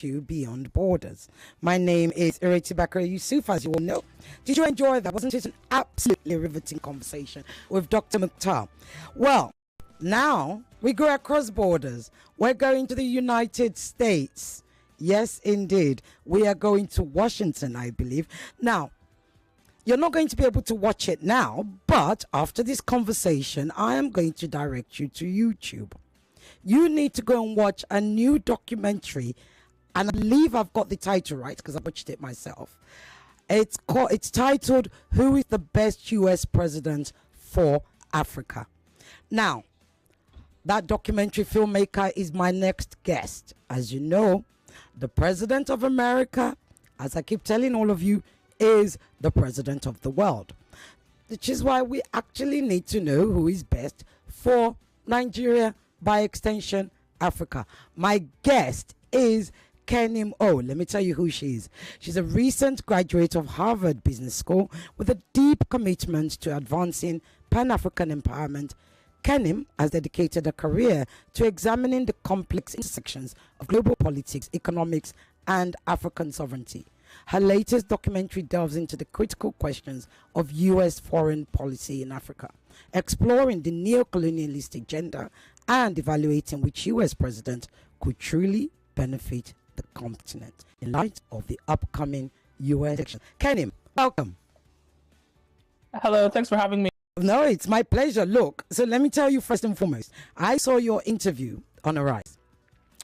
to Beyond Borders. My name is Ireti Bakare-Yusuf, as you all know. Did you enjoy that? Wasn't it an absolutely riveting conversation with Dr. Mukhtar? Well, now we go across borders. We're going to the United States. Yes, indeed. We are going to Washington, I believe. Now, you're not going to be able to watch it now, but after this conversation, I am going to direct you to YouTube. You need to go and watch a new documentary, and I believe I've got the title right because I watched it myself. It's titled "Who is the Best U.S. President for Africa?" Now, that documentary filmmaker is my next guest. As you know, the President of America, as I keep telling all of you, is the President of the world. Which is why we actually need to know who is best for Nigeria, by extension, Africa. My guest is Kenim. Oh, let me tell you who she is. She's a recent graduate of Harvard Business School with a deep commitment to advancing Pan-African empowerment. Kenim has dedicated a career to examining the complex intersections of global politics, economics, and African sovereignty. Her latest documentary delves into the critical questions of U.S. foreign policy in Africa, exploring the neo-colonialist agenda and evaluating which U.S. president could truly benefit the continent in light of the upcoming U.S. election. Kenim, welcome. Hello, thanks for having me. No, it's my pleasure. Look, so let me tell you first and foremost, I saw your interview on Arise,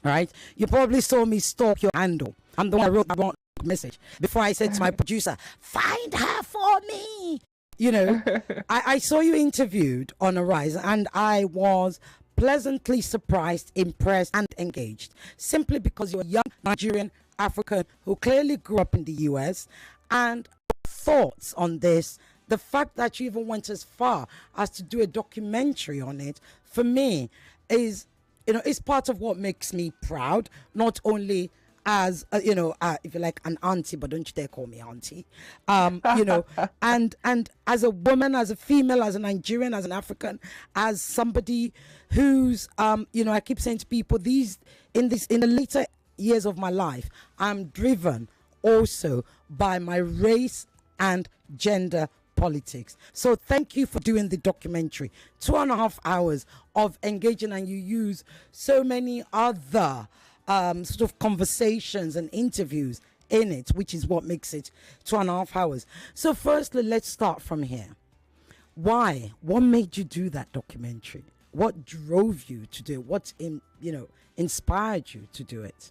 right? You probably saw me stalk your handle. I'm the one who wrote that message before I said to my producer, find her for me. You know, I saw you interviewed on Arise, and I was pleasantly surprised, impressed, and engaged, simply because you're a young Nigerian African who clearly grew up in the US. And thoughts on this, the fact that you even went as far as to do a documentary on it, for me is, is part of what makes me proud, not only as, if you like, an auntie, but don't you dare call me auntie, and as a woman, as a female, as a Nigerian, as an African, as somebody who's, I keep saying to people, in the later years of my life, I'm driven also by my race and gender politics. So thank you for doing the documentary. 2.5 hours of engaging, and you use so many other sort of conversations and interviews in it, which is what makes it 2.5 hours. So firstly, let's start from here. Why? What made you do that documentary? What drove you to do it? What inspired you to do it?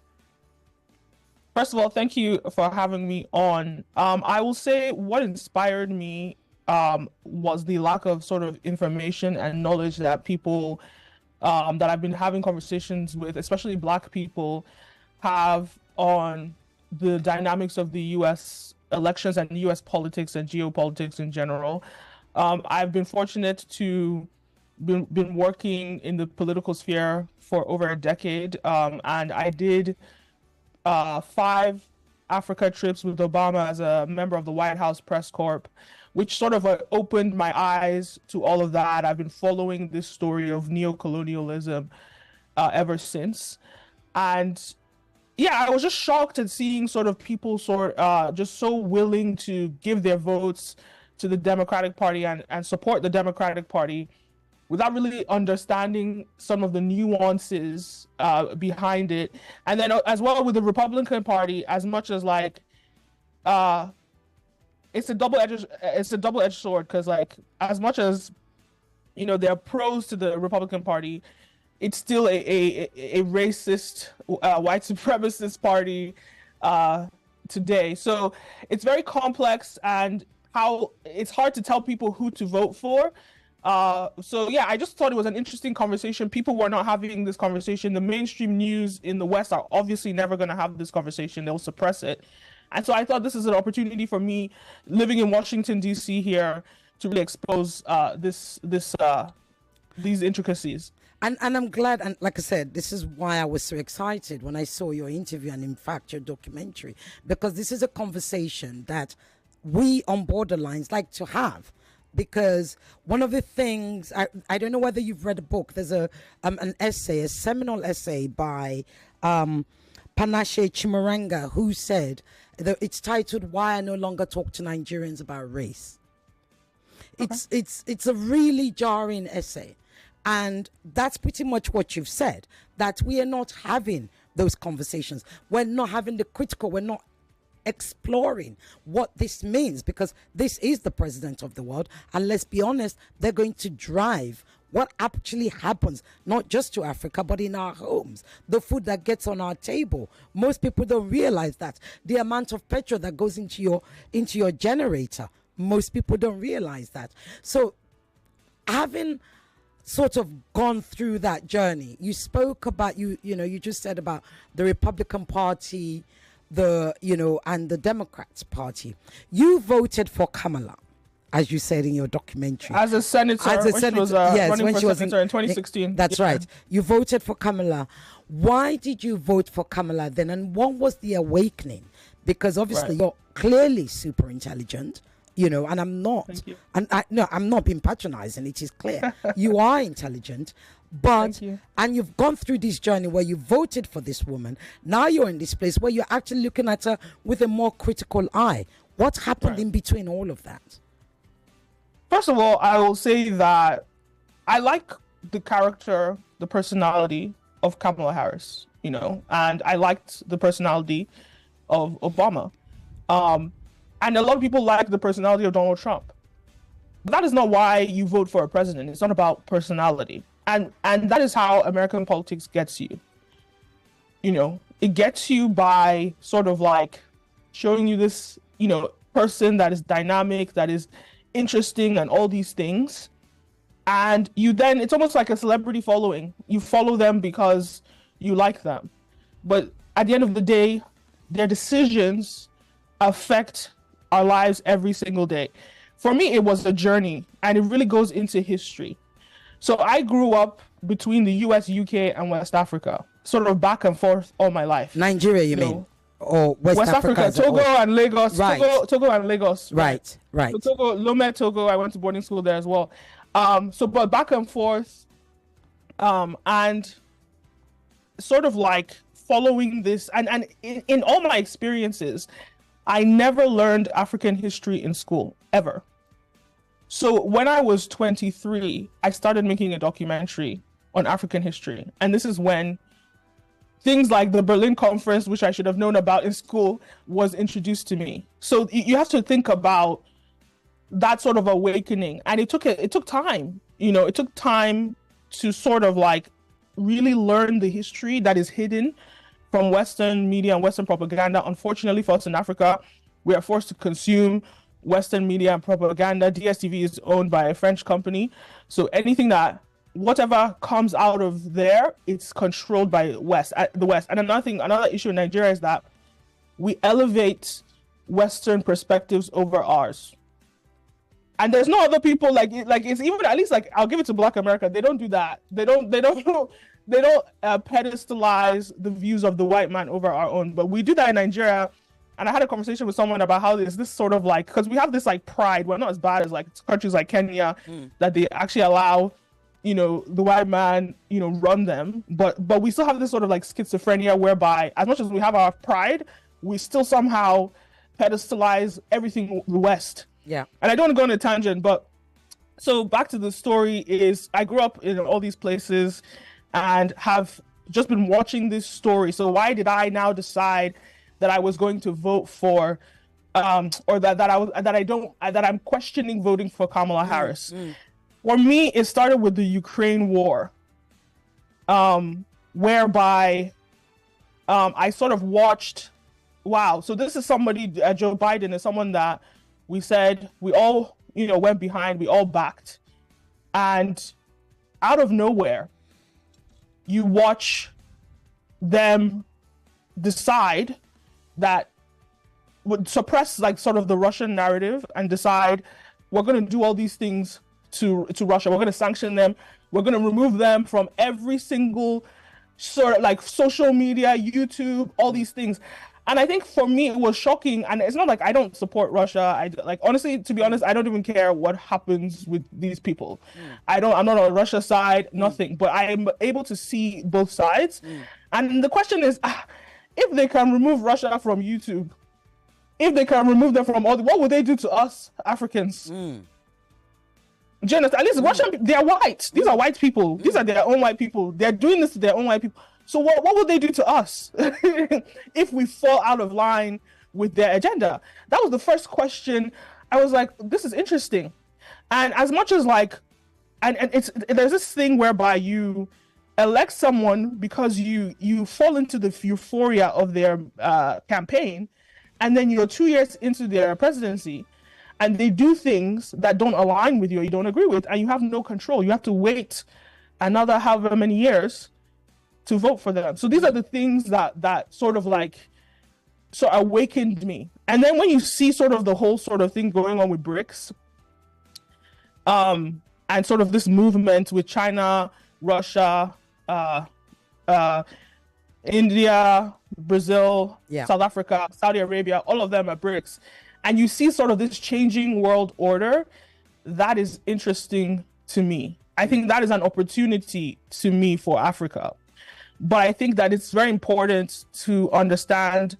First of all, thank you for having me on. I will say what inspired me was the lack of sort of information and knowledge that people that I've been having conversations with, especially Black people, have on the dynamics of the U.S. elections and U.S. politics and geopolitics in general. I've been fortunate to been working in the political sphere for over a decade, and I did 5 Africa trips with Obama as a member of the White House Press Corps, which sort of opened my eyes to all of that. I've been following this story of neo-colonialism ever since. And yeah, I was just shocked at seeing sort of people just so willing to give their votes to the Democratic Party and support the Democratic Party without really understanding some of the nuances behind it. And then as well with the Republican Party, as much as like, it's a double-edged sword, because like, as much as, there are pros to the Republican Party, it's still a racist, white supremacist party today. So it's very complex, and how it's hard to tell people who to vote for. So yeah, I just thought it was an interesting conversation. People were not having this conversation. The mainstream news in the West are obviously never going to have this conversation. They'll suppress it. And so I thought this is an opportunity for me, living in Washington, D.C. here, to really expose these intricacies. And I'm glad, and like I said, this is why I was so excited when I saw your interview and in fact your documentary, because this is a conversation that we on Borderlines like to have. Because one of the things, I don't know whether you've read a book, there's an essay, a seminal essay by Panache Chimaranga, who said that it's titled "Why I No Longer Talk to Nigerians About Race." It's a really jarring essay, and that's pretty much what you've said, that we are not having those conversations. We're not having the critical. We're not exploring what this means, because this is the president of the world, and let's be honest, they're going to drive what actually happens, not just to Africa, but in our homes, the food that gets on our table. Most people don't realize that. The amount of petrol that goes into your generator, most people don't realize that. So having sort of gone through that journey, you spoke about, you just said about the Republican Party, and the Democrats Party. You voted for Kamala, as you said in your documentary, as a senator, running for senator in 2016. That's right. You voted for Kamala. Why did you vote for Kamala then, and what was the awakening? Because obviously you're clearly super intelligent, and I'm not. Thank you. And I'm not being patronizing. It is clear you are intelligent. But and you've gone through this journey where you voted for this woman. Now you're in this place where you're actually looking at her with a more critical eye. What happened in between all of that? First of all, I will say that I like the character, the personality of Kamala Harris, and I liked the personality of Obama. And a lot of people like the personality of Donald Trump. But that is not why you vote for a president. It's not about personality. And that is how American politics gets you. It gets you by sort of like showing you this, person that is dynamic, that is interesting and all these things. And it's almost like a celebrity following. You follow them because you like them. But at the end of the day, their decisions affect our lives every single day. For me, it was a journey, and it really goes into history. So I grew up between the US, UK, and West Africa, sort of back and forth all my life. Nigeria, you mean? Or West Africa, Togo and Lagos. Right. Togo and Lagos. Right. So Togo, Lomé, Togo, I went to boarding school there as well. But back and forth, and sort of like following this, and in all my experiences, I never learned African history in school, ever. So when I was 23, I started making a documentary on African history. And this is when things like the Berlin Conference, which I should have known about in school, was introduced to me. So you have to think about that sort of awakening. And it took time, it took time to sort of like really learn the history that is hidden from Western media and Western propaganda. Unfortunately for us in Africa, we are forced to consume Western media and propaganda. DSTV is owned by a French company. So whatever comes out of there, it's controlled by the West. And another issue in Nigeria is that we elevate Western perspectives over ours. And there's no other people like it's even, at least like I'll give it to Black America. They don't do that. They don't pedestalize the views of the white man over our own. But we do that in Nigeria. And I had a conversation with someone about how this sort of like, because we have this like pride. We're not as bad as like countries like Kenya that they actually allow, the white man, run them. But we still have this sort of like schizophrenia whereby as much as we have our pride, we still somehow pedestalize everything the West. Yeah. And I don't want to go on a tangent, but so back to the story is I grew up in all these places and have just been watching this story. So why did I now decide that I was going to vote for, or that I'm questioning voting for Kamala Harris? For me, it started with the Ukraine war, whereby I sort of watched, wow, so this is somebody, Joe Biden is someone that we said we all, went behind, we all backed. And out of nowhere, you watch them decide that would suppress like sort of the Russian narrative and decide we're going to do all these things to Russia. We're going to sanction them. We're going to remove them from every single sort of like social media, YouTube, all these things. And I think for me, it was shocking. And it's not like I don't support Russia. Honestly, to be honest, I don't even care what happens with these people. I'm not on Russia's side, nothing, but I am able to see both sides. And the question is, if they can remove Russia from YouTube, if they can remove them from all, what would they do to us Africans? Jonas, at least Russian, they are white. These are white people. These are their own white people. They're doing this to their own white people. So what would they do to us if we fall out of line with their agenda? That was the first question. I was like, this is interesting. And as much as like, and there's this thing whereby you elect someone because you fall into the euphoria of their campaign, and then you're 2 years into their presidency, and they do things that don't align with you or you don't agree with, and you have no control. You have to wait another however many years to vote for them. So these are the things that sort of awakened me. And then when you see sort of the whole sort of thing going on with BRICS, and sort of this movement with China, Russia, India, Brazil, South Africa, Saudi Arabia, all of them are BRICS. And you see sort of this changing world order, that is interesting to me. I think that is an opportunity to me for Africa. But I think that it's very important to understand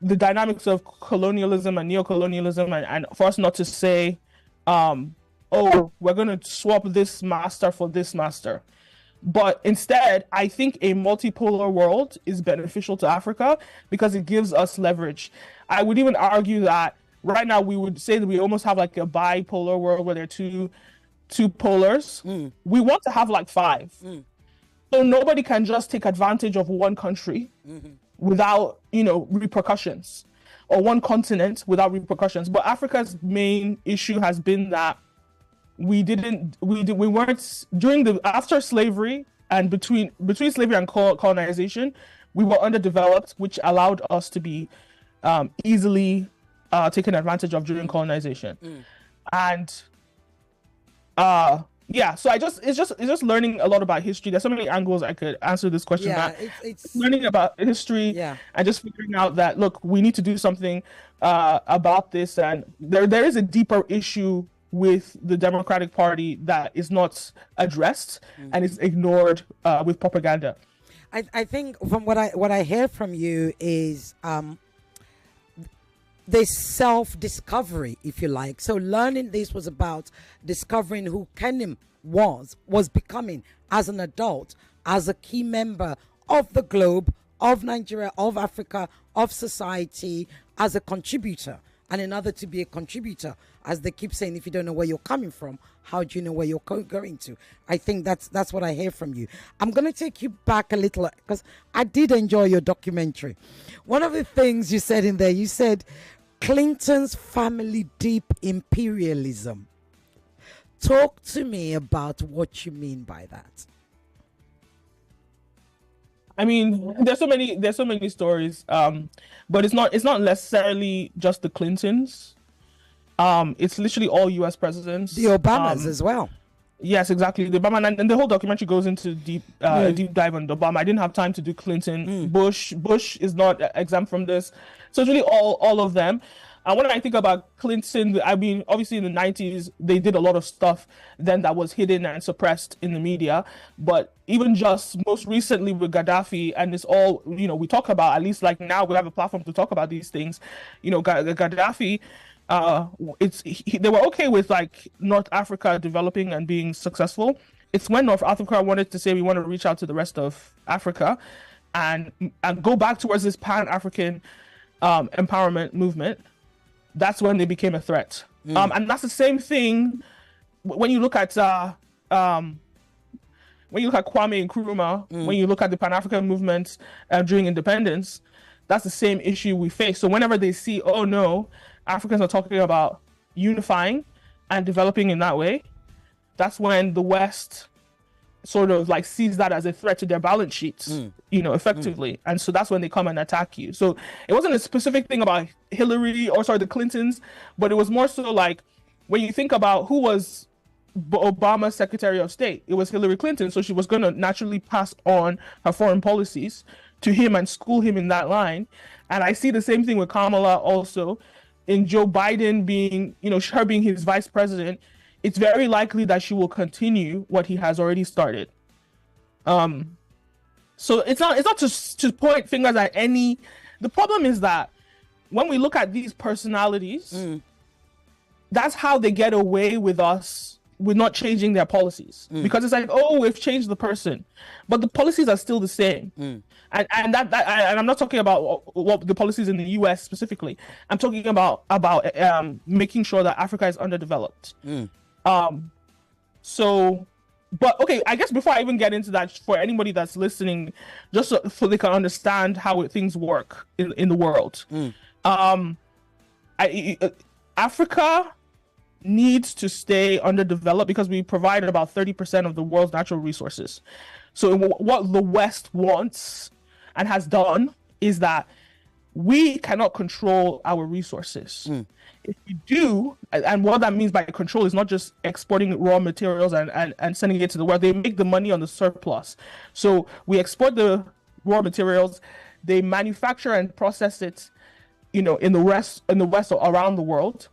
the dynamics of colonialism and neocolonialism, and for us not to say, oh, we're going to swap this master for this master. But instead, I think a multipolar world is beneficial to Africa because it gives us leverage. I would even argue that right now we would say that we almost have like a bipolar world where there are two polars. We want to have like 5. So nobody can just take advantage of one country without, repercussions, or one continent without repercussions. But Africa's main issue has been that we weren't after slavery and between slavery and colonization, we were underdeveloped, which allowed us to be easily taken advantage of during colonization. And so it's just learning a lot about history. There's so many angles I could answer this question about. It's learning about history and just figuring out that, look, we need to do something about this, and there is a deeper issue with the Democratic Party that is not addressed and is ignored with propaganda. I think from what I hear from you is this self-discovery, if you like. So learning this was about discovering who Kenim was becoming as an adult, as a key member of the globe, of Nigeria, of Africa, of society, as a contributor. And in order to be a contributor, as they keep saying, if you don't know where you're coming from, how do you know where you're going to? I think that's what I hear from you. I'm going to take you back a little because I did enjoy your documentary. One of the things you said in there, you said Clinton's family deep imperialism. Talk to me about what you mean by that. I mean, there's so many stories, but it's not necessarily just the Clintons. It's literally all U.S. presidents. The Obamas as well. Yes, exactly. The Obama, and the whole documentary goes into deep dive on Obama. I didn't have time to do Clinton. Bush is not exempt from this. So it's really all of them. And when I think about Clinton, I mean, obviously in the 90s, they did a lot of stuff then that was hidden and suppressed in the media. But even just most recently with Gaddafi, and it's all, we talk about, at least like now we have a platform to talk about these things. Gaddafi, they were okay with like North Africa developing and being successful. It's when North Africa wanted to say we want to reach out to the rest of Africa and go back towards this Pan-African empowerment movement. That's when they became a threat. And that's the same thing when you look at Kwame Nkrumah, when you look at the Pan-African movement during independence, that's the same issue we face. So whenever they see, oh no, Africans are talking about unifying and developing in that way, that's when the West sort of like sees that as a threat to their balance sheets, effectively. And so that's when they come and attack you. So it wasn't a specific thing about the Clintons, but it was more so like when you think about who was Obama's Secretary of State, it was Hillary Clinton. So she was going to naturally pass on her foreign policies to him and school him in that line. And I see the same thing with Kamala also. In Joe Biden being, her being his vice president, it's very likely that she will continue what he has already started. So it's not to point fingers at any. The problem is that when we look at these personalities, that's how they get away with us with not changing their policies, because it's like, oh, we've changed the person, but the policies are still the same. And I'm not talking about what the policies in the US specifically. I'm talking about making sure that Africa is underdeveloped. But okay, I guess before I even get into that, for anybody that's listening, just so they can understand how things work in the world, Africa needs to stay underdeveloped because we provide about 30% of the world's natural resources. So what the West wants and has done is that we cannot control our resources. If we do, and what that means by control is not just exporting raw materials and sending it to the world. They make the money on the surplus. So we export the raw materials, they manufacture and process it, in the West or around the world.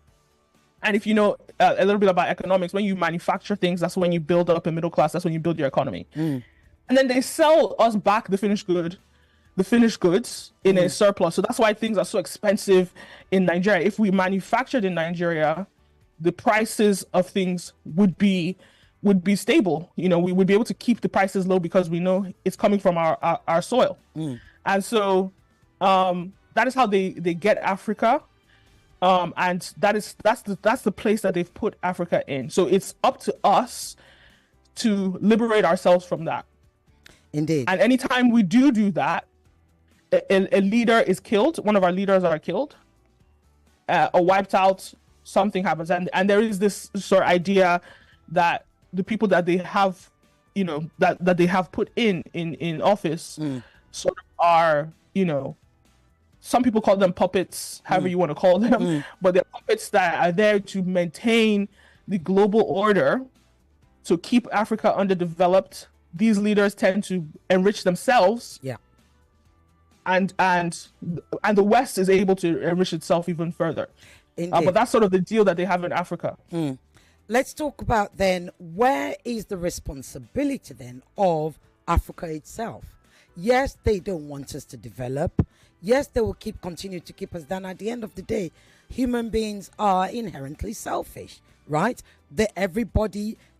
And if you know a little bit about economics, when you manufacture things, that's when you build up a middle class. That's when you build your economy. And then they sell us back the finished goods in a surplus. So that's why things are so expensive in Nigeria. If we manufactured in Nigeria, the prices of things would be stable. We would be able to keep the prices low because we know it's coming from our soil. And so that is how they get Africa. And that's the place that they've put Africa in. So it's up to us to liberate ourselves from that. Indeed. And anytime we do that, a leader is killed, one of our leaders are killed, or wiped out, something happens. And there is this sort of idea that the people that they have, that they have put in office sort of are, some people call them puppets, however you want to call them, but they're puppets that are there to maintain the global order, to keep Africa underdeveloped. These leaders tend to enrich themselves. Yeah. And the West is able to enrich itself even further. But that's sort of the deal that they have in Africa. Let's talk about then, where is the responsibility then of Africa itself? Yes, they don't want us to develop. Yes, they will continue to keep us down. At the end of the day, human beings are inherently selfish, right?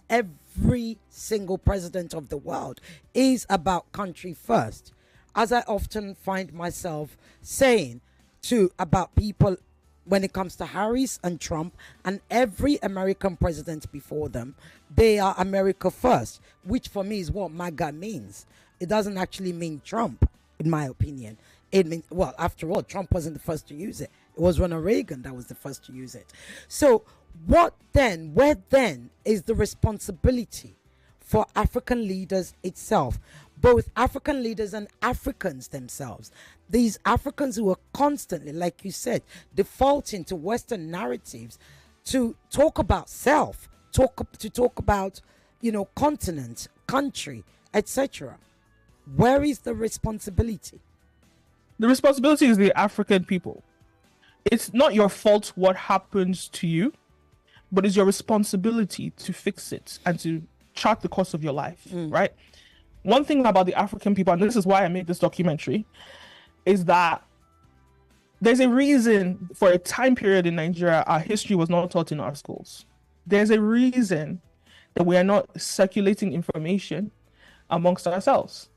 Every single president of the world is about country first. As I often find myself saying about people when it comes to Harris and Trump and every American president before them, they are America first, which for me is what MAGA means. It doesn't actually mean Trump, in my opinion. It means, well, after all, Trump wasn't the first to use it. It was Ronald Reagan that was the first to use it. So where then is the responsibility for African leaders itself? Both African leaders and Africans themselves. These Africans who are constantly, like you said, defaulting to Western narratives to talk about self, to talk about, continent, country, etc. Where is the responsibility? The responsibility is the African people. It's not your fault what happens to you, but it's your responsibility to fix it and to chart the course of your life, right? One thing about the African people, and this is why I made this documentary, is that there's a reason for a time period in Nigeria our history was not taught in our schools. There's a reason that we are not circulating information amongst ourselves,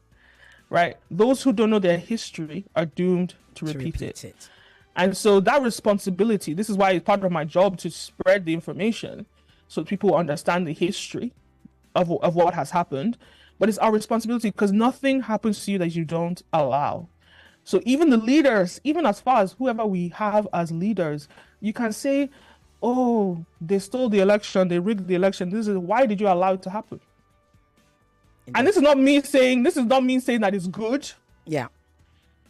right? Those who don't know their history are doomed to repeat it. And so that responsibility, this is why it's part of my job to spread the information so people understand the history of what has happened. But it's our responsibility, because nothing happens to you that you don't allow. So even the leaders, even as far as whoever we have as leaders, you can say, oh, they stole the election, they rigged the election. Why did you allow it to happen? Indeed. And this is not me saying that it's good. Yeah.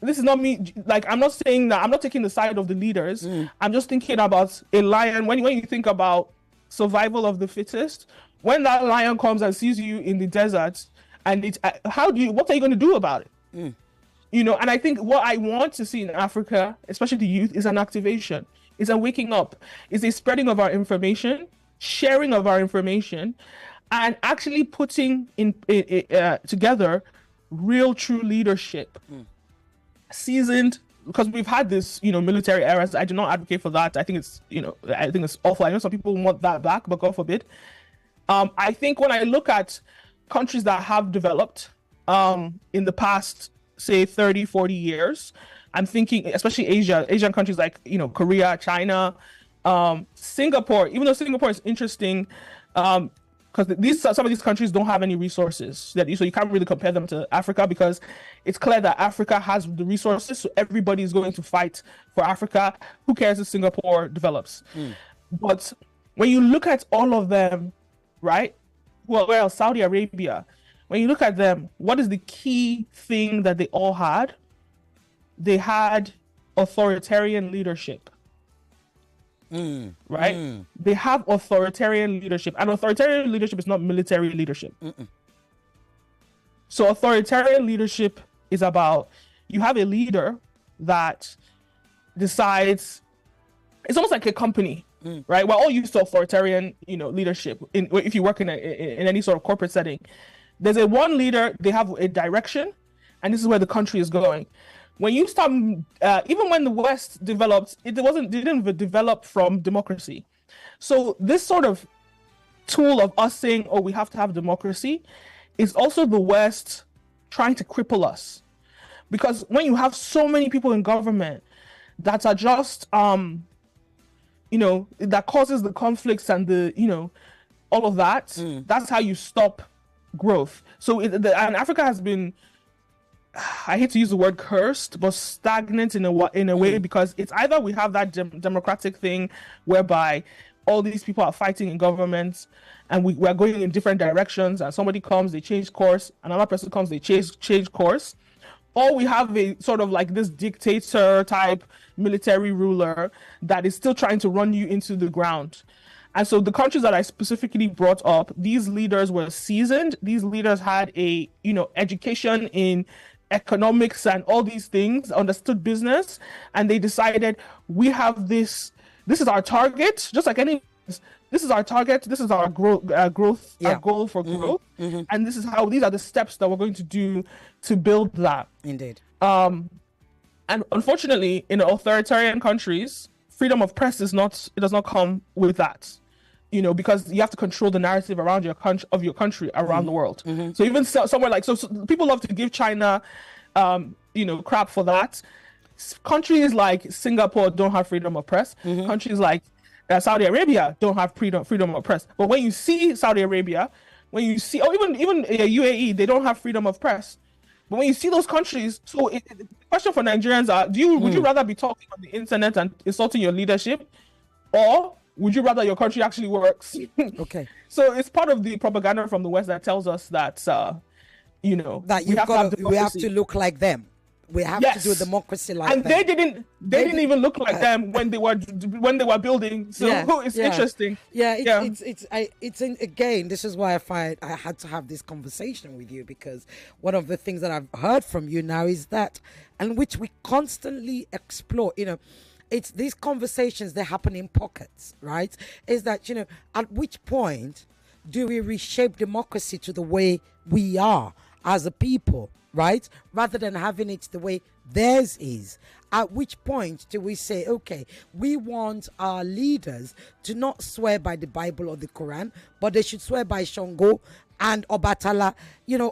This is not me, I'm not saying that, I'm not taking the side of the leaders. I'm just thinking about a lion. When you think about survival of the fittest, when that lion comes and sees you in the desert, and what are you going to do about it? And I think what I want to see in Africa, especially the youth, is an activation, is a waking up, is a spreading of our information, sharing of our information, and actually putting together real true leadership, seasoned, because we've had this, military eras. I do not advocate for that. I think it's, I think it's awful. I know some people want that back, but God forbid. I think when I look at countries that have developed in the past, say 30, 40 years, I'm thinking, especially Asian countries like, Korea, China, Singapore, even though Singapore is interesting, because some of these countries don't have any resources, so you can't really compare them to Africa, because it's clear that Africa has the resources, so everybody is going to fight for Africa. Who cares if Singapore develops? But when you look at all of them, right? Well, Saudi Arabia, when you look at them, what is the key thing that they all had? They had authoritarian leadership. Right? They have authoritarian leadership, and authoritarian leadership is not military leadership. So authoritarian leadership is about, you have a leader that decides, it's almost like a company, right? We're all used to authoritarian, leadership. If you work in any sort of corporate setting, there's one leader, they have a direction, and this is where the country is going. When you start, even when the West developed, it didn't develop from democracy. So this sort of tool of us saying, oh, we have to have democracy, is also the West trying to cripple us. Because when you have so many people in government that are just, that causes the conflicts and the, all of that, that's how you stop growth. So and Africa has been, I hate to use the word cursed, but stagnant in a way, because it's either we have that democratic thing whereby all these people are fighting in governments and we're going in different directions, and somebody comes, they change course, another person comes, they change course, or we have a sort of like this dictator type military ruler that is still trying to run you into the ground. And so the countries that I specifically brought up, these leaders were seasoned. These leaders had a, education in economics and all these things, understood business, and they decided, we have this is our target, just like any, this is our target, this is our growth, our goal for growth, and these are the steps that we're going to do to build that. Indeed. And unfortunately, in authoritarian countries, freedom of press does not come with that. Because you have to control the narrative around your country around the world. So even somewhere like, so people love to give China, crap for that. Countries like Singapore don't have freedom of press. Countries like Saudi Arabia don't have freedom of press. But when you see Saudi Arabia, or even UAE, they don't have freedom of press. But when you see those countries, so the question for Nigerians are: would you rather be talking on the internet and insulting your leadership, or would you rather your country actually works? Okay. So it's part of the propaganda from the West that tells us that, that we have to look like them. We have to do a democracy like them. And they didn't even look like them when they were building. So it's interesting. Again, this is why I find I had to have this conversation with you, because one of the things that I've heard from you now is that, and which we constantly explore, it's these conversations that happen in pockets, right? Is that, at which point do we reshape democracy to the way we are as a people, right? Rather than having it the way theirs is. At which point do we say, okay, we want our leaders to not swear by the Bible or the Quran, but they should swear by Shango and Obatala,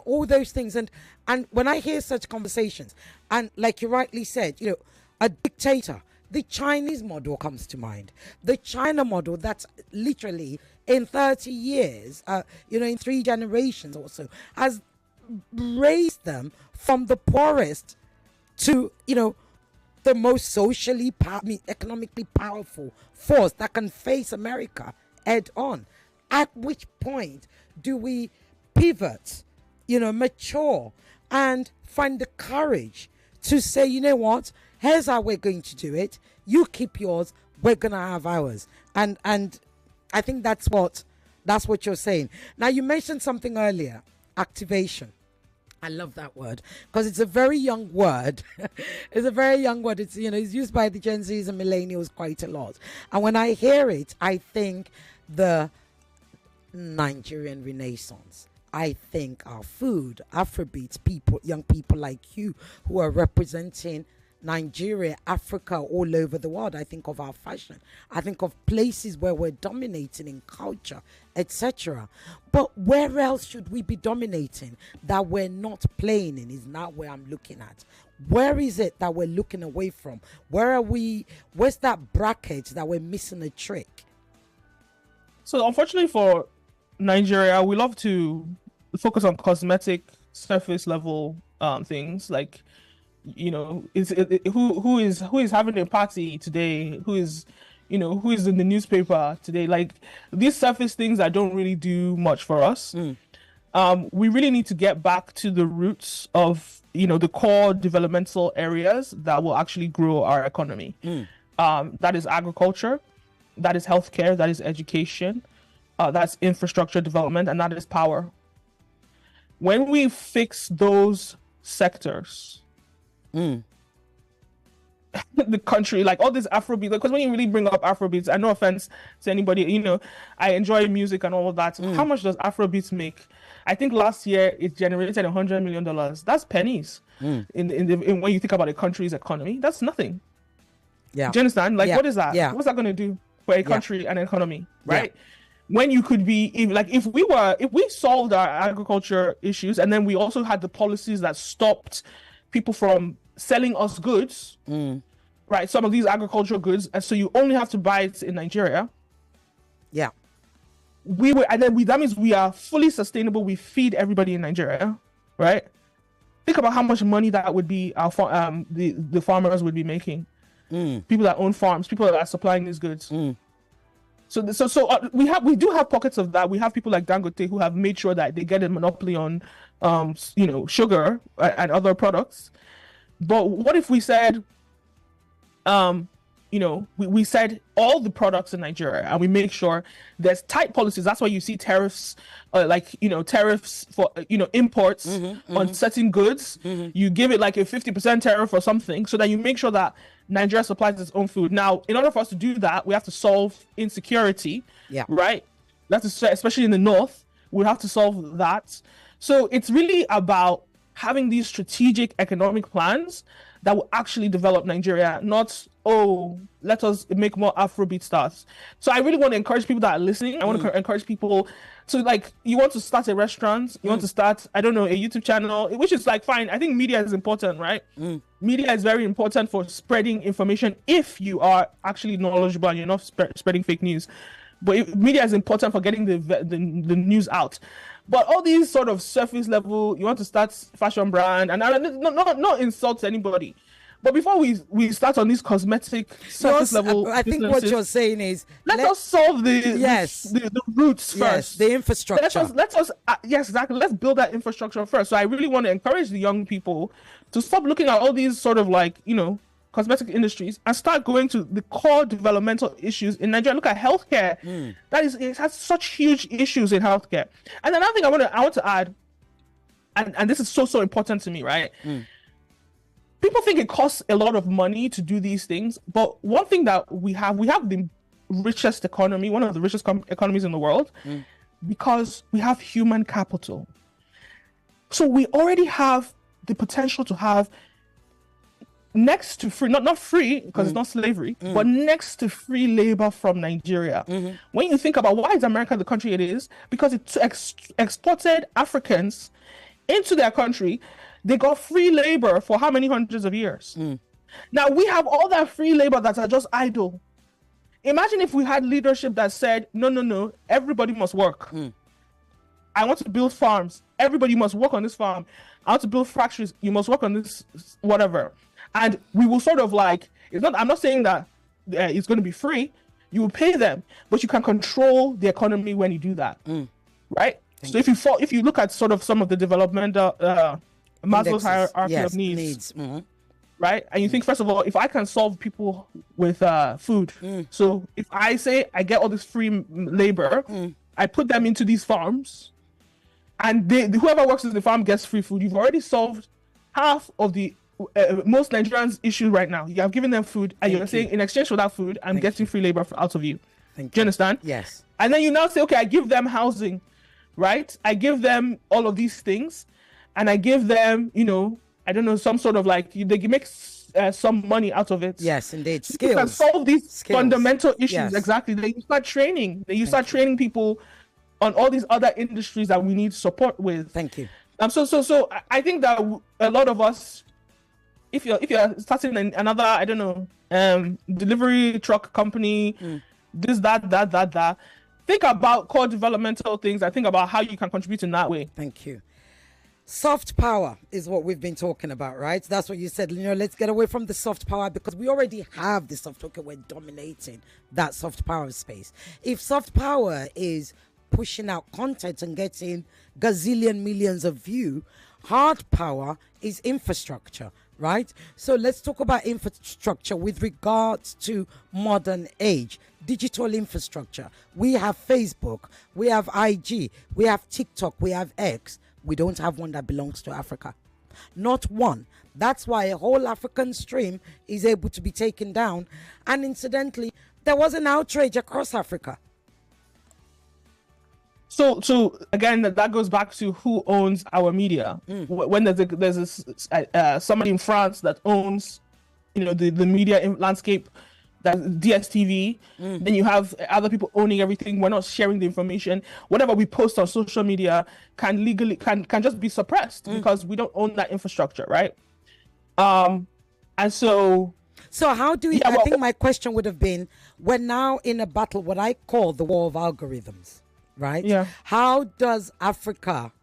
all those things. And when I hear such conversations, and like you rightly said, a dictator, the Chinese model comes to mind. The China model that's literally in 30 years, in 3 generations or so, has raised them from the poorest to, the most socially, economically powerful force that can face America head on. At which point do we pivot, mature, and find the courage to say, here's how we're going to do it. You keep yours. We're going to have ours. And I think that's what you're saying. Now, you mentioned something earlier, activation. I love that word because it's a very young word. It's a very young word. It's, it's used by the Gen Zs and millennials quite a lot. And when I hear it, I think the Nigerian Renaissance. I think our food, Afrobeats, people, young people like you who are representing Nigeria, Africa, all over the world. I think of our fashion. I think of places where we're dominating in culture, etc. But where else should we be dominating that we're not playing in is now where I'm looking at. Where is it that we're looking away from? Where are we? Where's that bracket that we're missing a trick? So unfortunately for Nigeria, we love to focus on cosmetic surface level things like, you know, who is having a party today, who is in the newspaper today, like these surface things that don't really do much for us. We really need to get back to the roots of, you know, the core developmental areas that will actually grow our economy. That is agriculture, that is healthcare, that is education, that's infrastructure development, and that is power. When we fix those sectors, the country, like all this Afrobeat, because when you really bring up Afrobeats, and no offense to anybody, you know, I enjoy music and all of that. How much does Afrobeats make? I think last year it generated $100 million. That's pennies. In when you think about a country's economy, that's nothing. Yeah. Do you understand? Like, what is that? Yeah. What's that going to do for a country and an economy, right? Yeah. When you could be, if we solved our agriculture issues, and then we also had the policies that stopped people from selling us goods, right? Some of these agricultural goods, and so you only have to buy it in Nigeria. Yeah. That means we are fully sustainable. We feed everybody in Nigeria, right? Think about how much money that would be the farmers would be making. People that own farms, people that are supplying these goods. So we do have pockets of that. We have people like Dangote who have made sure that they get a monopoly on, sugar and other products. But what if we said, we said all the products in Nigeria, and we make sure there's tight policies. That's why you see tariffs, tariffs for, imports on certain goods. You give it like a 50% tariff or something, so that you make sure that Nigeria supplies its own food. Now, in order for us to do that, we have to solve insecurity, right? That's especially in the north. We have to solve that. So it's really about having these strategic economic plans that will actually develop Nigeria, not, let us make more Afrobeat stars. So I really want to encourage people that are listening. I want to encourage people to, like, you want to start a restaurant, you want to start, I don't know, a YouTube channel, which is like fine. I think media is important, right? Media is very important for spreading information if you are actually knowledgeable and you're not spreading fake news. But media is important for getting the news out. But all these sort of surface level, you want to start fashion brand, and not insult to anybody. But before we start on these cosmetic surface level, I think what you're saying is let us solve the roots first, the infrastructure. Let us yes, exactly. Let's build that infrastructure first. So I really want to encourage the young people to stop looking at all these sort of like cosmetic industries and start going to the core developmental issues in Nigeria. Look at healthcare. It has such huge issues in healthcare. And another thing I want to add, and this is so important to me, right? People think it costs a lot of money to do these things, but one thing that we have the richest economy, one of the richest economies in the world, because we have human capital. So we already have the potential to have next to free, not free because it's not slavery, but next to free labor from Nigeria. When you think about why is America the country it is, because it exported Africans into their country. They got free labor for how many hundreds of years? Now we have all that free labor that are just idle. Imagine if we had leadership that said, no, everybody must work. I want to build farms. Everybody must work on this farm. I want to build factories. You must work on this, whatever. And we will sort of like, I'm not saying that it's going to be free. You will pay them, but you can control the economy when you do that, right? So if you look at sort of some of the developmental Maslow's hierarchy of needs. Right? And you think, first of all, if I can solve people with food, so if I say I get all this free labor, I put them into these farms, and whoever works in the farm gets free food, you've already solved half of the most Nigerians' issues right now. You have given them food, and you're saying, in exchange for that food, I'm getting free labor out of you. Do you understand? Yes. And then you now say, okay, I give them housing. right? I give them all of these things, and I give them, I don't know, some sort of like they make some money out of it. Yes, indeed. You can solve these fundamental issues. Yes. Exactly. Then you start training. Then you start training people on all these other industries that we need support with. Thank you. So I think that a lot of us, if you're starting another, I don't know, delivery truck company, this, that, think about core developmental things. I think about how you can contribute in that way. Thank you. Soft power is what we've been talking about, right? That's what you said. Let's get away from the soft power because we already have the soft. Okay, we're dominating that soft power space. If soft power is pushing out content and getting gazillion millions of views, hard power is infrastructure, right? So let's talk about infrastructure with regards to modern age. Digital infrastructure. We have Facebook, we have IG, we have TikTok, we have X. We don't have one that belongs to Africa. Not one. That's why a whole African stream is able to be taken down. And incidentally, there was an outrage across Africa. So again, that goes back to who owns our media. When there's somebody in France that owns, the media landscape, that's DSTV. Then you have other people owning everything. We're not sharing the information. Whatever we post on social media can just be suppressed because we don't own that infrastructure, right? And so how do we? I think my question would have been: we're now in a battle, what I call the war of algorithms, right? Yeah. How does Africa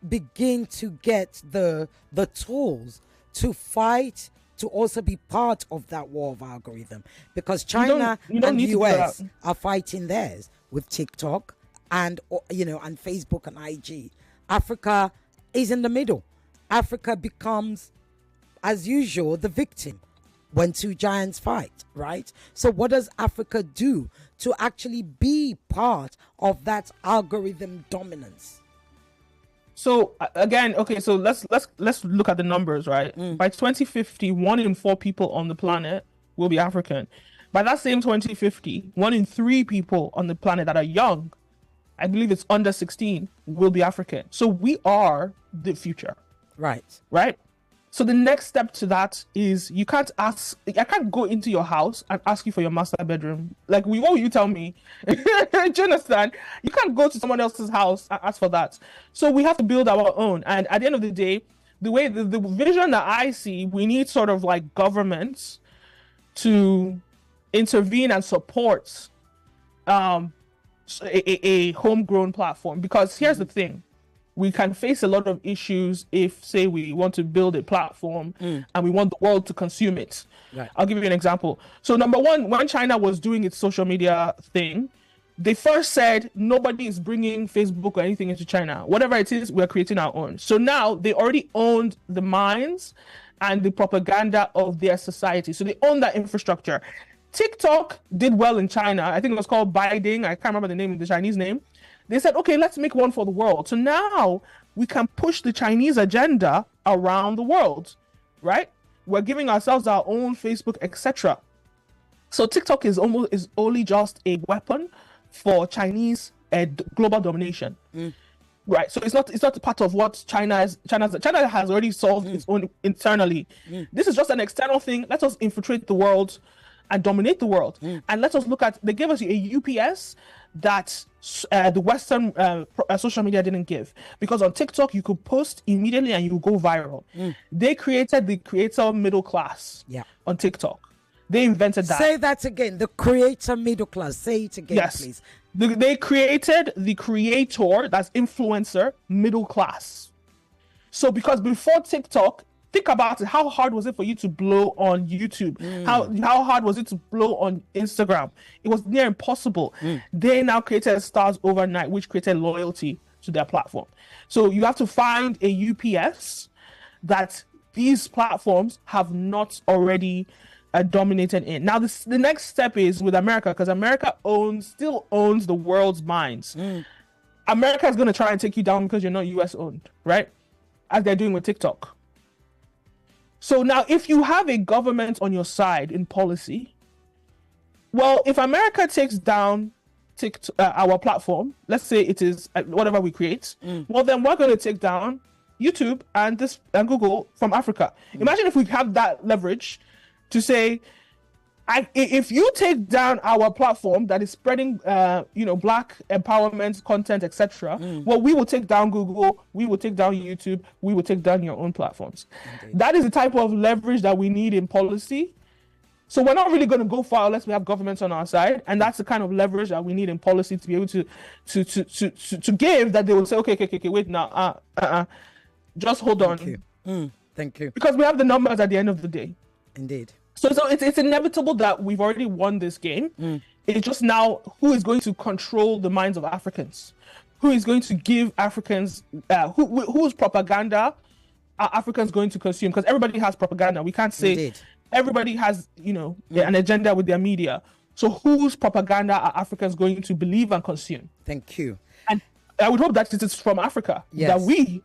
begin to get the tools to fight? To also be part of that war of algorithm, because China and the US are fighting theirs with TikTok and and Facebook and IG. Africa is in the middle. Africa becomes, as usual, the victim when two giants fight, right? So what does Africa do to actually be part of that algorithm dominance? So again, okay, so let's look at the numbers, right? By 2050, 1 in 4 people on the planet will be African. By that same 2050, 1 in 3 people on the planet that are young, I believe it's under 16, will be African. So we are the future. Right. So the next step to that is I can't go into your house and ask you for your master bedroom. Like, what will you tell me? Do you understand? You can't go to someone else's house and ask for that. So we have to build our own. And at the end of the day, the way the vision that I see, we need sort of like governments to intervene and support a homegrown platform. Because here's the thing. We can face a lot of issues if, say, we want to build a platform and we want the world to consume it. Right. I'll give you an example. So number one, when China was doing its social media thing, they first said nobody is bringing Facebook or anything into China. Whatever it is, we're creating our own. So now they already owned the minds and the propaganda of their society. So they own that infrastructure. TikTok did well in China. I think it was called Biding. I can't remember the name of the Chinese name. They said, okay, let's make one for the world. So now we can push the Chinese agenda around the world, right? We're giving ourselves our own Facebook, etc. So TikTok is only just a weapon for Chinese global domination, right? So it's not a part of what China has already solved its own internally. This is just an external thing. Let us infiltrate the world and dominate the world. And let us look at, they gave us a UPS that the Western social media didn't give, because on TikTok you could post immediately and you go viral. They created the creator middle class on TikTok. They invented that. Say that again. The creator middle class. Say it again, yes. Please. They created the creator, that's influencer, middle class. So because before TikTok, think about it. How hard was it for you to blow on YouTube? How hard was it to blow on Instagram? It was near impossible. They now created stars overnight, which created loyalty to their platform. So you have to find a UPS that these platforms have not already dominated in. Now, the next step is with America, because America still owns the world's minds. America is going to try and take you down because you're not US owned, right? As they're doing with TikTok. So now, if you have a government on your side in policy, well, if America takes down our platform, let's say it is whatever we create, well, then we're going to take down YouTube and Google from Africa. Imagine if we have that leverage to say, if you take down our platform that is spreading, Black empowerment content, etc., well, we will take down Google, we will take down YouTube, we will take down your own platforms. Indeed. That is the type of leverage that we need in policy. So we're not really going to go far unless we have governments on our side, and that's the kind of leverage that we need in policy to be able to give, that they will say, okay, wait now, just hold on. Thank you. Because we have the numbers at the end of the day. Indeed. So it's inevitable that we've already won this game. It's just now who is going to control the minds of Africans, who is going to give Africans, whose propaganda are Africans going to consume? Because everybody has propaganda. We can't say. Indeed. Everybody has, an agenda with their media. So whose propaganda are Africans going to believe and consume? Thank you. And I would hope that it is from Africa, that we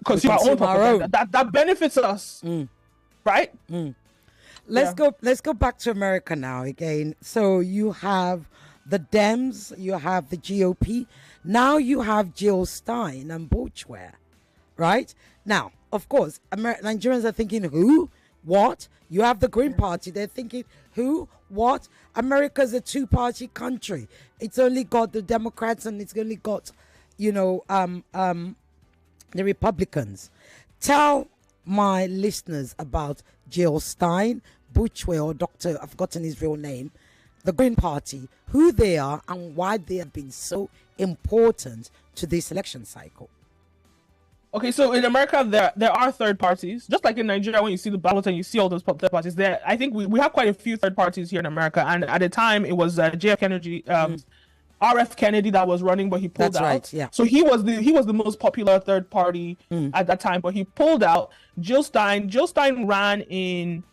consume our own propaganda. That benefits us, right? Let's go back to America now again. So you have the Dems, you have the GOP. Now you have Jill Stein and Butchware, right? Now, of course, Nigerians are thinking, who? What? You have the Green Party. They're thinking, who? What? America's a two-party country. It's only got the Democrats and it's only got, the Republicans. Tell my listeners about Jill Stein, Butchware, or Dr. I've forgotten his real name, the Green Party, who they are and why they have been so important to this election cycle. Okay, so in America, there are third parties. Just like in Nigeria, when you see the ballot and you see all those third parties, there, I think we have quite a few third parties here in America. And at the time, it was JF Kennedy, RF Kennedy that was running, but he pulled out. Right, yeah. So he was the most popular third party at that time, but he pulled out. Jill Stein ran in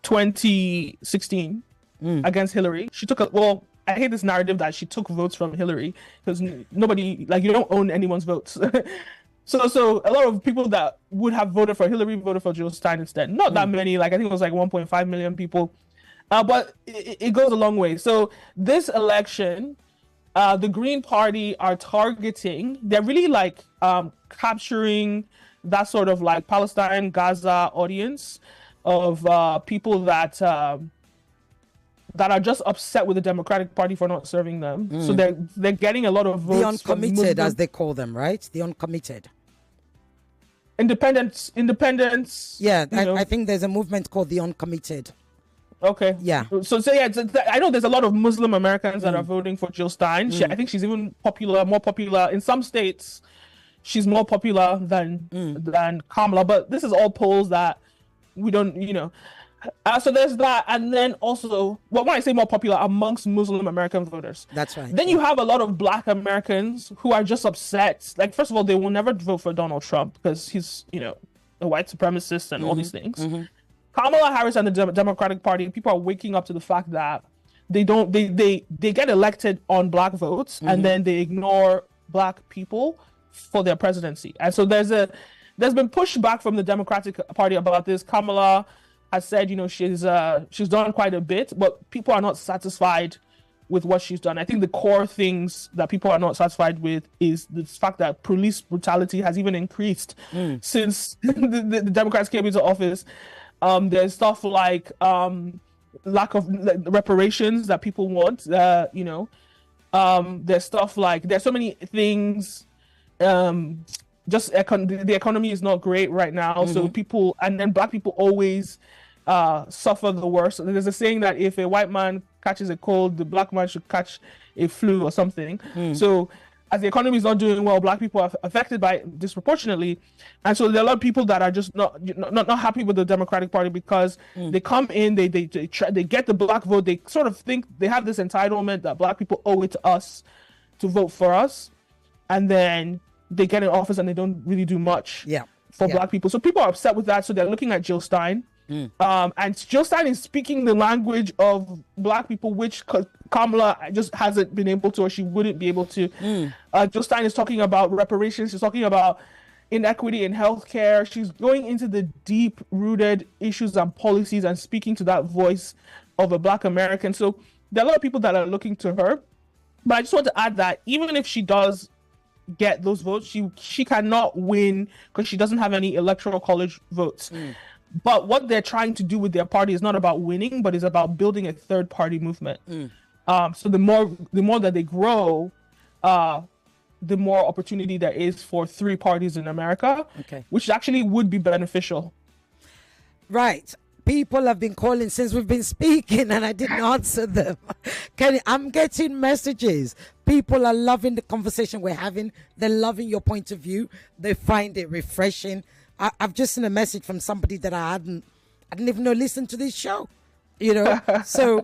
2016 against Hillary. She took I hate this narrative that she took votes from Hillary, because nobody, you don't own anyone's votes. So a lot of people that would have voted for Hillary voted for Jill Stein instead. Not that many, I think it was 1.5 million people. But it goes a long way. So this election, the Green Party are targeting, they're really capturing that sort of Palestine, Gaza audience of people that are just upset with the Democratic Party for not serving them. So they're getting a lot of votes. The uncommitted, as they call them, right? The uncommitted. Independents. Yeah, I think there's a movement called the uncommitted. Okay. Yeah. So I know there's a lot of Muslim Americans that are voting for Jill Stein. I think she's even more popular in some states. She's more popular than Kamala, but this is all polls that we don't, so there's that. And then also, when I say more popular, amongst Muslim American voters. That's right. Then you have a lot of Black Americans who are just upset. First of all, they will never vote for Donald Trump because he's, a white supremacist and all these things. Kamala Harris and the Democratic Party, people are waking up to the fact that they get elected on Black votes and then they ignore Black people for their presidency. And so there's been pushback from the Democratic Party about this. Kamala has said, she's done quite a bit, but people are not satisfied with what she's done. I think the core things that people are not satisfied with is the fact that police brutality has even increased since the Democrats came into office. There's stuff like lack of reparations that people want. There's stuff like there's so many things. The economy is not great right now, so people, and then Black people always suffer the worst. There's a saying that if a white man catches a cold, the Black man should catch a flu or something. So as the economy is not doing well, Black people are affected by it disproportionately, and so there are a lot of people that are just not happy with the Democratic Party because they come in, they get the Black vote, they sort of think they have this entitlement that Black people owe it to us to vote for us, and then they get in office and they don't really do much for Black people. So people are upset with that. So they're looking at Jill Stein. And Jill Stein is speaking the language of Black people, which Kamala just hasn't been able to, or she wouldn't be able to. Jill Stein is talking about reparations. She's talking about inequity in healthcare. She's going into the deep-rooted issues and policies and speaking to that voice of a Black American. So there are a lot of people that are looking to her. But I just want to add that even if she does get those votes, she cannot win because she doesn't have any electoral college votes. But what they're trying to do with their party is not about winning, but is about building a third party movement. So the more that they grow, the more opportunity there is for three parties in America, which actually would be beneficial. Right. People have been calling since we've been speaking and I didn't answer them. Kenny, I'm getting messages. People are loving the conversation we're having. They're loving your point of view. They find it refreshing. I've just seen a message from somebody that I didn't even know listened to this show. You know, so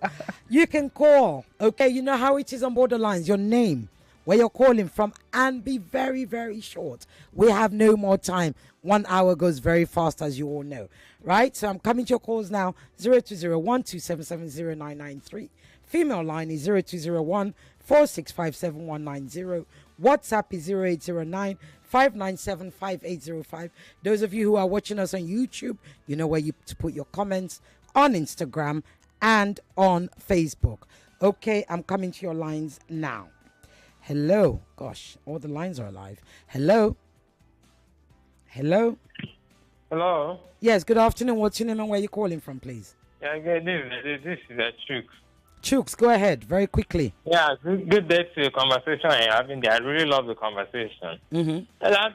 you can call. Okay, you know how it is on Borderlines. Your name, where you're calling from, and be very, very short. We have no more time. 1 hour goes very fast, as you all know. Right? So I'm coming to your calls now. 0201-277-0993. Female line is 0201-4657-190. WhatsApp is 0809-597-5805. Those of you who are watching us on YouTube, you know where to put your comments, on Instagram and on Facebook. Okay, I'm coming to your lines now. Hello. Gosh, all the lines are alive. Hello. Hello. Hello. Yes, good afternoon. What's your name and where you calling from, please? Yeah, good. This is Chooks. Chooks, go ahead, very quickly. Yeah, good day to the conversation you're having there. I really love the conversation. And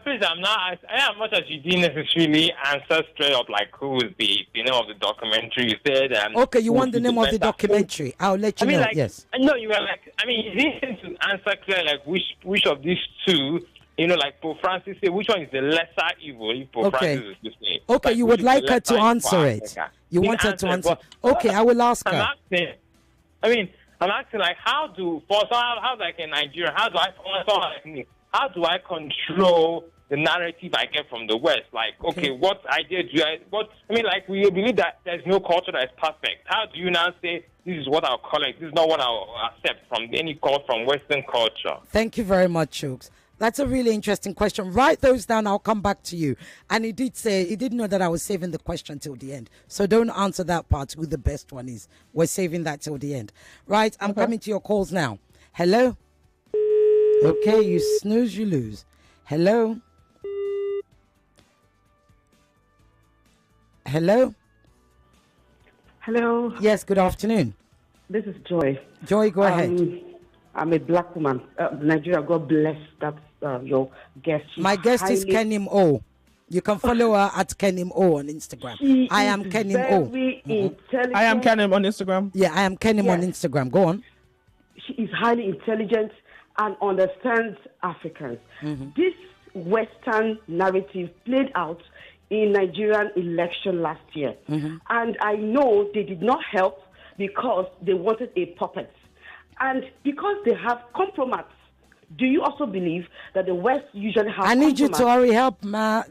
please, I'm not as much as you didn't necessarily answer straight up like who is the name of the documentary you said. Okay, you want the name of the documentary? I'll let you know. Like, yes. No, you were like, you didn't seem to answer clearly like which of these two. You know, like Pope Francis said, which one is the lesser evil? Pope Francis is saying. Okay, like, you would like her to answer it. You want her to answer. Okay, I will ask her. I'm asking, like, how like in Nigeria, how do I control the narrative I get from the West? Like, okay, what idea like, we believe that there's no culture that is perfect. How do you now say this is what I'll collect, this is not what I'll accept from any call from Western culture? Thank you very much, Chooks. That's a really interesting question. Write those down. I'll come back to you. And he did know that I was saving the question till the end. So don't answer that part, who the best one is. We're saving that till the end. Right, I'm coming to your calls now. Hello? Okay, you snooze, you lose. Hello? Hello? Hello. Yes, good afternoon. This is Joy. Joy, go ahead. I'm a black woman. Nigeria, God bless. That's your guest. My guest is Kenim O. You can follow her at Kenim O on Instagram. I am Kenim O. Intelligent. I am Kenim on Instagram. Yeah, I am Kenim on Instagram. Go on. She is highly intelligent and understands Africans. This Western narrative played out in Nigerian election last year. And I know they did not help because they wanted a puppet. And because they have compromise, do you also believe that the West usually have I need you to hurry up, ma.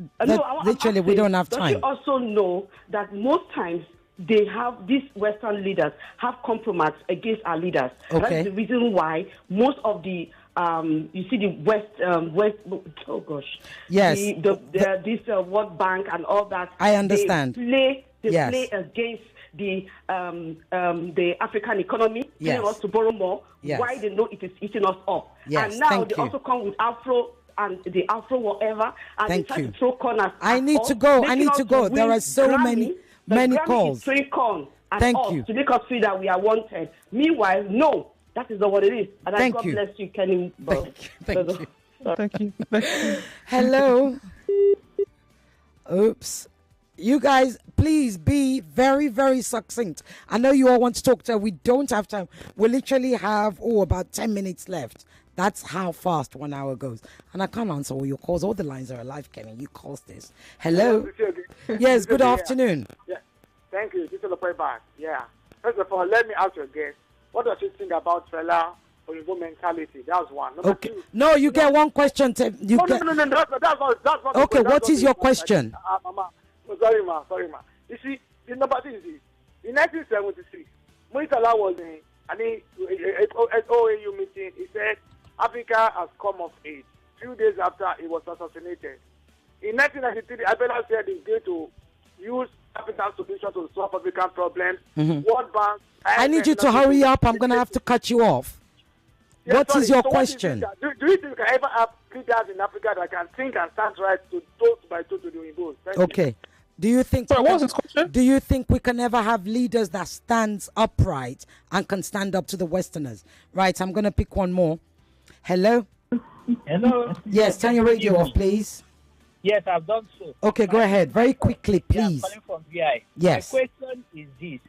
Literally, we don't have time. Don't you also know that most times they have, these Western leaders have compromise against our leaders? Okay. That's the reason why most of the, you see the West, oh gosh. Yes. This World Bank and all that. I understand. They play against the African economy, telling us to borrow more. Why they know it is eating us up. And now they also come with Afro and the Afro whatever, and they try to throw corners. I need to go. There are so many calls. Thank you. To make us feel that we are wanted. Meanwhile, no, that is not what it is. And God bless you, Kenim. Thank you. Hello. Oops. You guys, please be very, very succinct. I know you all want to talk to her. We don't have time. We literally have, about 10 minutes left. That's how fast 1 hour goes. And I can't answer all your calls. All the lines are alive, Kenny. You caused this. Hello? Yes, good afternoon. Yeah. Thank you. This is the point back. Yeah. First of all, let me ask you again. What does you think about Fela Oyinbo mentality? That's one. Number two, no, you get one question. No. That's not okay, what is your question? Sorry, ma. You see, the number thing is this. In 1976, Muritala was in an OAU meeting. He said, Africa has come of age. Few days after, he was assassinated. In 1993, Abela said he's going to use African solution to solve African problems. World Bank. I need you to hurry up. I'm going to have to cut you off. What is your So question? Do you think we can ever have leaders in Africa that can think and stand right to toe by toe to the Igbo? Okay. Do you think? Sorry, what was his question? Do you think we can ever have leaders that stands upright and can stand up to the Westerners? Right. I'm gonna pick one more. Hello. Hello. Yes. Turn your radio off, please. Yes, I've done so. Okay. Go ahead. Very quickly, Yeah, I'm please. calling from VI. Yes. My question is this: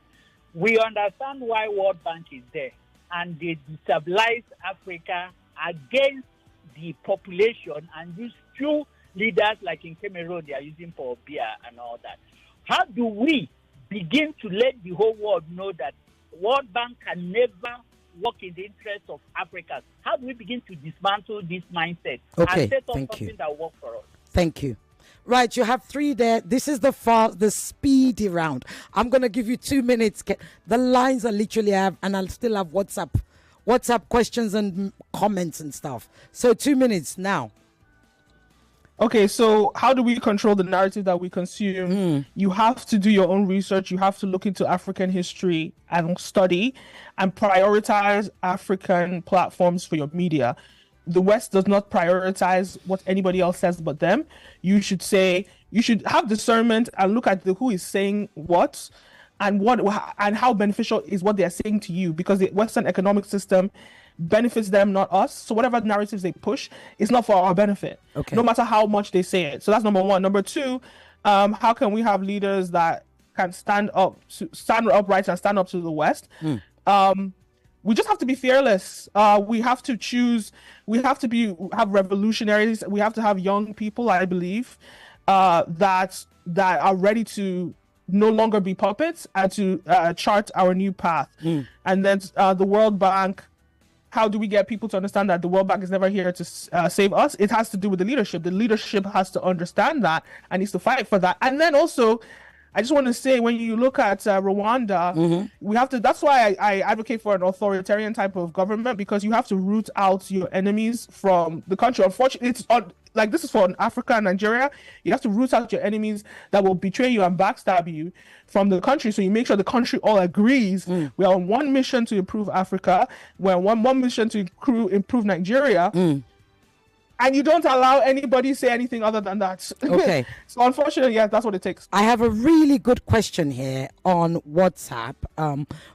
we understand why World Bank is there, and they destabilize Africa against the population and use few leaders like in Cameroon they are using for beer and all that. How do we begin to let the whole world know that World Bank can never work in the interest of Africans? How do we begin to dismantle this mindset Okay, and set up thank something you. that works for us? Thank you. Right, you have 3 there. This is the speedy round. I'm gonna give you 2 minutes. The lines are literally and I'll still have WhatsApp questions and comments and stuff. So 2 minutes now. Okay, so how do we control the narrative that we consume? You have to do your own research. You have to look into African history and study and prioritize African platforms for your media. The West does not prioritize what anybody else says but them. You should have discernment and look at who is saying what and how beneficial is what they're saying to you, because the Western economic system benefits them, not us. So whatever narratives they push is not for our benefit, no matter how much they say it. So that's number one. Number two, how can we have leaders that can stand upright and stand up to the West? We just have to be fearless. We have to choose. We have to have revolutionaries. We have to have young people, I believe, that are ready to no longer be puppets and to chart our new path. And then the World Bank. How do we get people to understand that the World Bank is never here to save us? It has to do with the leadership. The leadership has to understand that and needs to fight for that. And then also, I just want to say, when you look at Rwanda, we have to. That's why I advocate for an authoritarian type of government, because you have to root out your enemies from the country. Unfortunately, this is for Africa and Nigeria. You have to root out your enemies that will betray you and backstab you from the country. So you make sure the country all agrees we are on one mission to improve Africa. We're on one mission to improve Nigeria. And you don't allow anybody say anything other than that. Okay. So unfortunately, yeah, that's what it takes. I have a really good question here on WhatsApp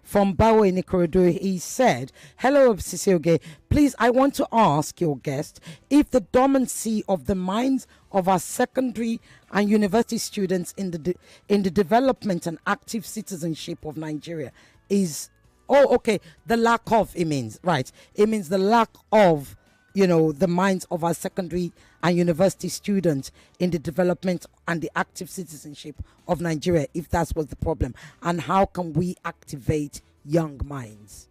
from Bawo Nikorodu. He said, "Hello, Sisioge. Please, I want to ask your guest if the dormancy of the minds of our secondary and university students in the development and active citizenship of Nigeria is..." Oh, okay. The lack of, it means, right. It means the lack of, the minds of our secondary and university students in the development and the active citizenship of Nigeria, if that's what's the problem. And how can we activate young minds?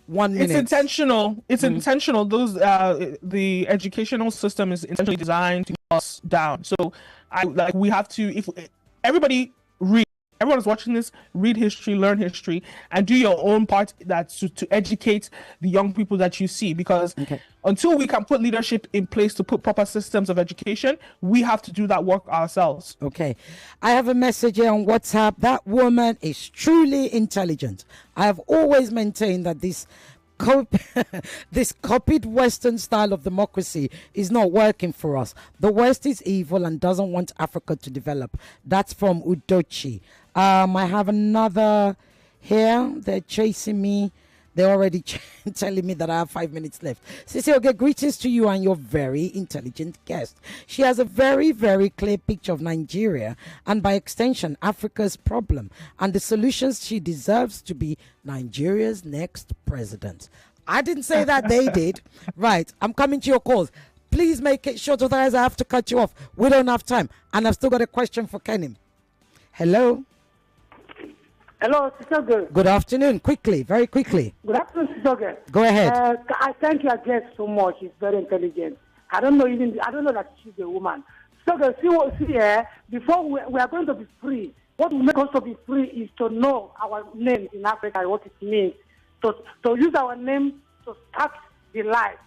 1 minute. It's intentional. It's intentional. Those the educational system is intentionally designed to keep us down. So we have to, if everybody read. Everyone is watching this, read history, learn history, and do your own part to educate the young people that you see. Because until we can put leadership in place to put proper systems of education, we have to do that work ourselves. Okay. I have a message here on WhatsApp. That woman is truly intelligent. I have always maintained that this copied Western style of democracy is not working for us. The West is evil and doesn't want Africa to develop. That's from Udochi. I have another here. They're chasing me. They're already telling me that I have 5 minutes left. Sisi Oge, greetings to you and your very intelligent guest. She has a very, very clear picture of Nigeria and by extension Africa's problem and the solutions. She deserves to be Nigeria's next president. I didn't say that, they did. Right, I'm coming to your calls. Please make it short, otherwise I have to cut you off. We don't have time. And I've still got a question for Kenim. Hello? Hello, Sister Girl. Good afternoon. Quickly, very quickly. Good afternoon, Sister Girl. Go ahead. I thank your guest so much. She's very intelligent. I don't know that she's a woman. Sister Girl, see here, before we are going to be free, what will make us to be free is to know our name in Africa and what it means. To use our name to start the life.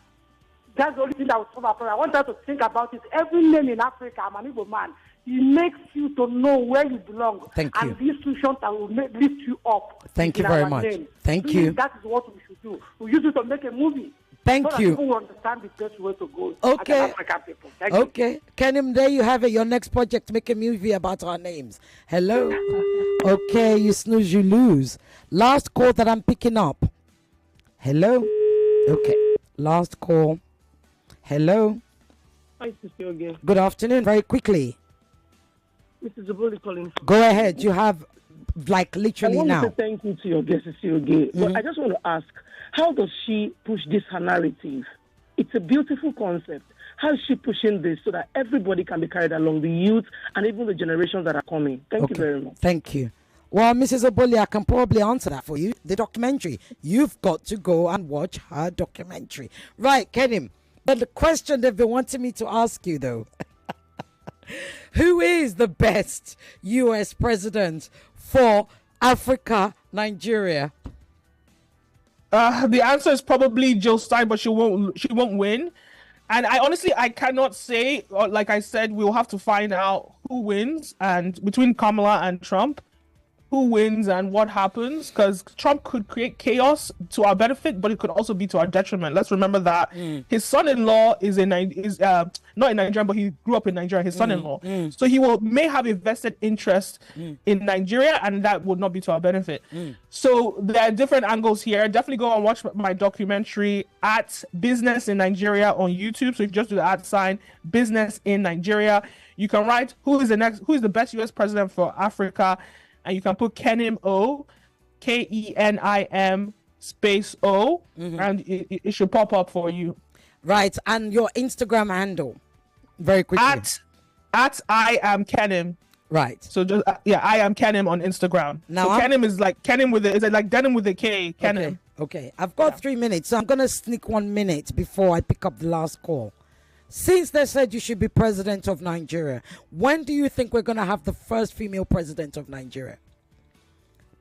That's the only thing that will solve our problem. I want her to think about it. Every name in Africa, I'm an Igbo man. It makes you to know where you belong. Thank you. And the institutions that will lift you up. Thank you very much. Name. Thank you. That is what we should do. We use it to make a movie. Thank so you. That people will understand the best way to go Okay. as an African people. Thank you. Okay. Kenim, there you have it. Your next project, make a movie about our names. Hello? Okay, you snooze, you lose. Last call that I'm picking up. Hello? Okay. Last call. Hello? Hi, Sister again. Good afternoon. Very quickly. This is Zaboli calling. Go ahead. You have, like, I literally want now. to say thank you to your guest, Sister again. But I just want to ask, how does she push this her narrative? It's a beautiful concept. How is she pushing this so that everybody can be carried along, the youth and even the generations that are coming? Thank you very much. Thank you. Well, Mrs. Oboli, I can probably answer that for you. The documentary. You've got to go and watch her documentary. Right, Kenim. But the question they've been wanting me to ask you, though, who is the best U.S. president for Africa, Nigeria? The answer is probably Jill Stein, but she won't win. And I cannot say. Like I said, we'll have to find out who wins, and between Kamala and Trump, who wins and what happens. Because Trump could create chaos to our benefit, but it could also be to our detriment. Let's remember that his son-in-law is not in Nigeria, but he grew up in Nigeria. His son-in-law, so he may have a vested interest in Nigeria, and that would not be to our benefit. So there are different angles here. Definitely go and watch my documentary at Business in Nigeria on YouTube. So if you just do the @ Business in Nigeria, you can write who is the best U.S. president for Africa, and you can put Kenim O, Kenim space O, and it should pop up for you. Right, and your Instagram handle, very quickly. At I am Kenim. Right. So just I am Kenim on Instagram. Now so Kenim is like Kenim is like denim with a K. Kenim. Okay. I've got 3 minutes, so I'm gonna sneak 1 minute before I pick up the last call. Since they said you should be president of Nigeria, when do you think we're gonna have the first female president of Nigeria?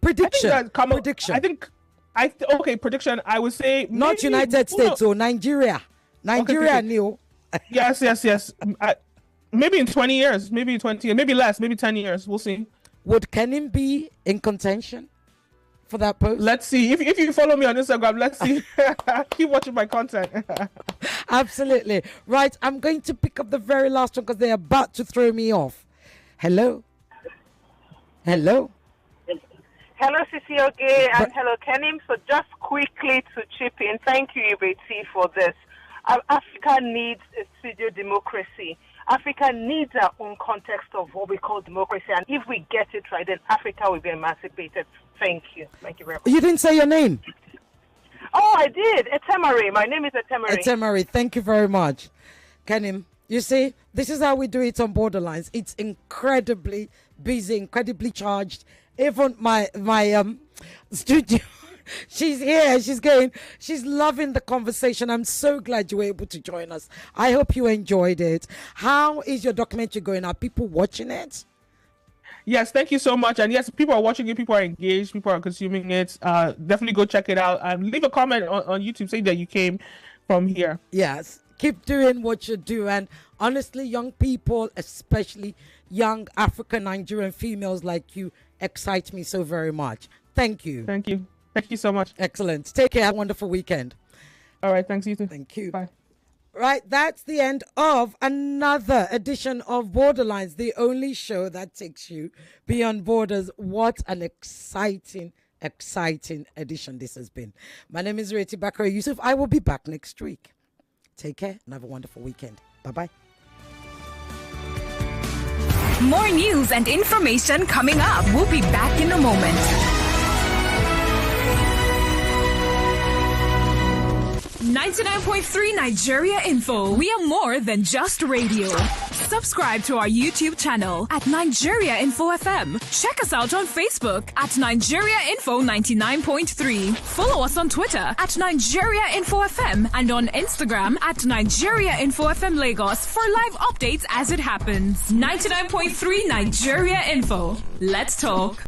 Prediction. Prediction. I would say not United States or Nigeria. Nigeria, Neil. Yes. Maybe in 20 years, maybe less, maybe 10 years. We'll see. Would Kenim be in contention for that post? Let's see. If you follow me on Instagram, let's see. Keep watching my content. Absolutely. Right. I'm going to pick up the very last one because they're about to throw me off. Hello? Hello, Sisi Oge, and hello, Kenim. So just quickly to chip in, thank you, Ireti, for this. Africa needs a pseudo democracy. Africa needs our own context of what we call democracy, and if we get it right, then Africa will be emancipated. Thank you. Thank you very much. You didn't say your name. Oh, I did. Etemari. My name is Etemari. Etemari, thank you very much. Kenim, you see, this is how we do it on Borderlines. It's incredibly busy, incredibly charged. Even my studio, she's here, she's loving the conversation. I'm so glad you were able to join us. I hope you enjoyed it. How is your documentary going? Are people watching it? Yes, thank you so much. And yes, people are watching it, people are engaged, people are consuming it. Definitely go check it out and leave a comment on YouTube saying that you came from here. Yes, keep doing what you do. And honestly, young people, especially young African Nigerian females like you, excite me so very much. Thank you. Thank you so much. Excellent. Take care. Have a wonderful weekend. All right, thanks, you too. Thank you. Bye. Right, that's the end of another edition of Borderlines, the only show that takes you beyond borders. What an exciting edition this has been. My name is Ireti Bakare-Yusuf. I will be back next week. Take care and have a wonderful weekend. Bye-bye. More news and information coming up. We'll be back in a moment. 99.3 Nigeria Info. We are more than just radio. Subscribe to our YouTube channel at Nigeria Info FM. Check us out on Facebook at Nigeria Info 99.3. Follow us on Twitter at Nigeria Info FM and on Instagram at Nigeria Info FM Lagos for live updates as it happens. 99.3 Nigeria Info. Let's talk.